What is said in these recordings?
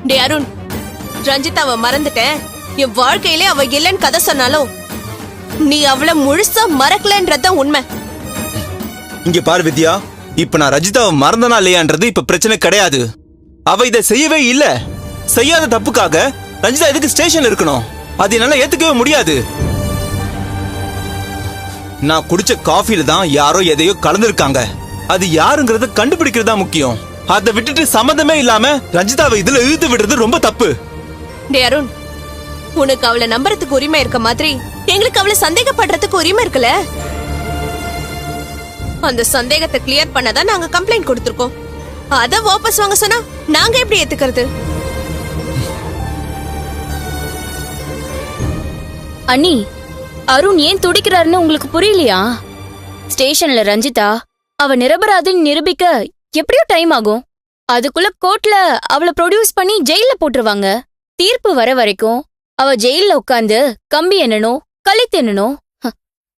டே அருண், ரஞ்சிதாவை மறந்துட்டேன், என் வாழ்க்கையிலே அவ இல்லைன்னு கதை சொன்னாலும் நீ அவளை முழுசா மறக்கலன்றத உண்மை. இங்க பாரு வித்யா, இப்ப நான் ரஞ்சிதாவை மறந்தனா இல்லையான்றது இப்ப பிரச்சனை கிடையாது. அவ இதை செய்யவே இல்ல. செய்யாத தப்புக்காக ரஞ்சிதா எதுக்கு ஸ்டேஷன்ல இருக்கணும்? அது என்னால ஏத்துக்கவே முடியாது. நான் குடிச்ச காஃபில தான் யாரோ எதையோ கலந்துருக்காங்க. அது யாருங்கறத கண்டுபிடிக்கிறதா முக்கியம். அதை விட்டுட்டு சம்மந்தமே இல்லாம ரஞ்சிதாவை இதுல இழுத்து விடுறது ரொம்ப தப்பு. டே அருண், உனக்கு அவளை நம்புறதுக்கு உரிமை இருக்க மாதிரி எங்களுக்கு அவளை சந்தேகப்படுறதுக்கு உரிமை இருக்குல்ல? அந்த சந்தேகத்தை கிளியர் பண்ணதான் நாங்க கம்ப்ளைண்ட் கொடுத்திருக்கோம். அத வாபஸ் வாங்க சொன்னா நாங்க எப்படி ஏத்துக்கிறது? அண்ணி, அருண் ஏன் துடிக்கிறாருன்னு உங்களுக்கு புரியலையா? ஸ்டேஷன்ல ரஞ்சிதா அவ நிரபராதின்னு நிரூபிக்க எப்படியோ டைம் ஆகும். அதுக்குள்ள கோர்ட்ல அவளை ப்ரொடியூஸ் பண்ணி ஜெயில போட்டுருவாங்க. தீர்ப்பு வர வரைக்கும் அவ ஜெயில உட்காந்து கம்பி எண்ணணும், களி தின்னணும்.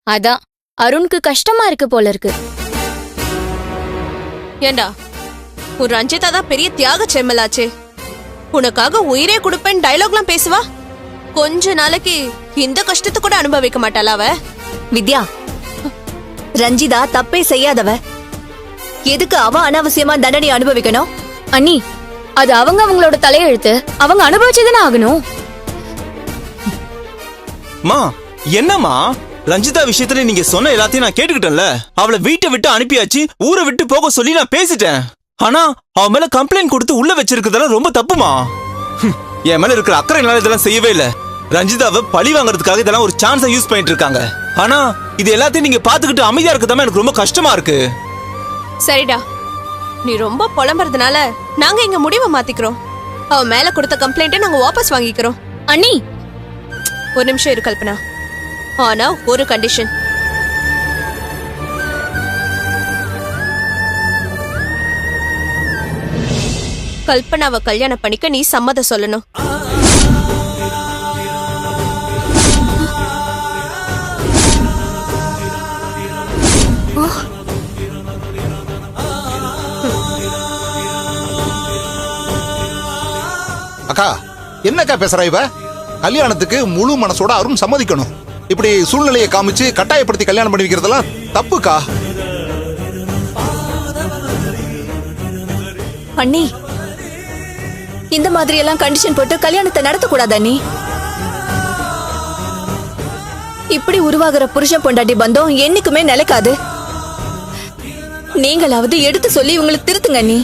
அதான் அருணுக்கு கஷ்டமா இருக்கு போல இருக்கு. ஏண்டா, ஒரு ரஞ்சிதா தான் பெரிய தியாக செம்மலாச்சே. உனக்காக உயிரே கொடுப்பேன் டயலாக்லாம் பேசுவா. கொஞ்ச நாளைக்கு இந்த கஷ்டத்தை கூட அனுபவிக்க மாட்டாளா அவ? வித்யா, ரஞ்சிதா தப்பே செய்யாதவ. எதுக்கு அவ அனாவசியமா தண்டனை அனுபவிக்கணும்? அண்ணி, அது அவங்களோட தலையெழுத்து. அவங்க அனுபவிச்சுதானே ஆகணும். மா, என்னம்மா ரஞ்சிதா விஷயத்துல நீங்க சொன்ன எல்லாத்தையும் நான் கேட்டுக்கிட்டேன்ல. அவளை வீட்டை விட்டு அனுப்பியாச்சு, ஊரை விட்டு போக சொல்லி நான் பேசிட்டேன். ஆனா அவ மேல கம்ப்ளைண்ட் கொடுத்து உள்ள வச்சிருக்கிறதெல்லாம் ரொம்ப தப்புமா. என் மேல இருக்கிற அக்கறைனால இதெல்லாம் செய்யவே இல்ல. ரஞ்சிதாவை பழி வாங்குறதுக்காக இதெல்லாம் ஒரு சான்ஸா யூஸ் பண்ணிட்டு இருக்காங்க. ஆனா இது எல்லாத்தையும் நீங்க பாத்துக்கிட்டு அமைதியா இருக்கதாம எனக்கு ரொம்ப கஷ்டமா இருக்கு. சரிடா, நீ ரொம்ப புலம்புறதுனால நாங்க எங்க முடிவை மாத்திக்கிறோம். அவ மேல கொடுத்த கம்ப்ளைண்ட்டை நாங்க வாபஸ் வாங்கிக்கிறோம். அண்ணி, ஒரு நிமிஷம் இரு கல்பனா. ஆனா ஒரு கண்டிஷன். கல்பனாவை கல்யாணம் பண்ணிக்க நீ சம்மதம் சொல்லணும். அக்கா, என்னக்கா பேசுறா இவ? கல்யாணத்துக்கு முழு மனசோட அருண் சம்மதிக்கணும். இப்படி சூழ்நிலையை காமிச்சு கட்டாயப்படுத்தி கல்யாணம் பண்ணி வைக்கிறதெல்லாம் தப்புக்கா. அண்ணி, இந்த மாதிரி எல்லாம் கண்டிஷன் போட்டு கல்யாணத்தை நடத்தக்கூடாது அண்ணி. இப்படி உருவாகிற புருஷன் பொண்டாட்டி பந்தம் என்னைக்குமே நிலைக்காது. நீங்களாவது எடுத்து சொல்லி இவங்களை திருத்துங்க அண்ணி.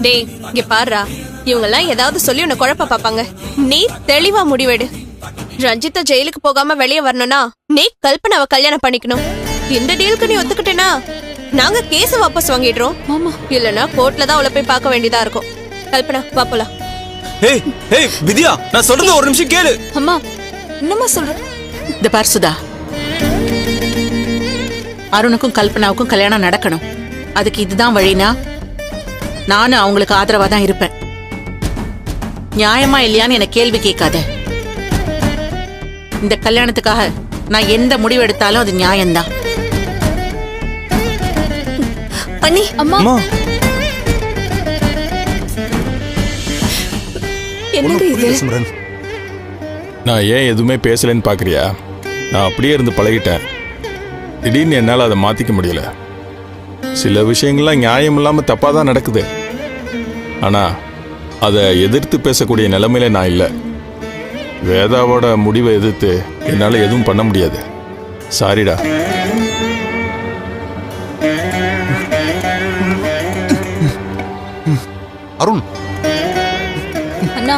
டேய், இங்க பாருடா, இவங்க எல்லாம் ஏதாவது சொல்லி உன்னை குழப்ப பாப்பாங்க. நீ தெளிவா முடிவெடு. ரஞ்சிதா ஜெயிலுக்கு போகாம வெளியே வரணும்னா நீ கல்பனாவை கல்யாணம் பண்ணிக்கணும். இந்த டீலுக்கு நீ ஒத்துக்கிட்டேனா நாங்க கேஸ வாபஸ் வாங்கிடுறோம். இல்லனா கோர்ட்ல தான் அவளை போய் பார்க்க வேண்டியதா இருக்கும். கல்பனா, வா போலாம். ஏய் ஏய் வித்யா, நான் சொல்றது ஒரு நிமிஷம் கேளு. அம்மா, என்னம்மா சொல்ற? இந்த பார் சுதா, அருணுக்கும் கல்பனாவுக்கும் கல்யாணம் நடக்கணும். அதுக்கு இதுதான் வழினா நானும் அவங்களுக்கு ஆதரவா தான் இருப்பேன். நியாயமா இல்லையான்னு என்ன கேள்வி கேட்காத. இந்த கல்யாணத்துக்காக நான் எந்த முடிவு எடுத்தாலும் அது நியாயம்தான். அண்ணி, அம்மா, என்னங்க இது? நான் ஏன் எதுவுமே பேசலன்னு பாக்குறியா? நான் அப்படியே இருந்து பழகிட்டேன். திடீர்னு என்னால் அதை மாத்திக்க முடியல. சில விஷயங்கள்லாம் நியாயம் இல்லாம தப்பா தான் நடக்குது. ஆனா அதை எதிர்த்து பேசக்கூடிய நிலைமையில நான் இல்லை. வேதாவோட முடிவை எதிர்த்து என்னால் எதுவும் பண்ண முடியாது. சாரிடா. அருண், அண்ணா,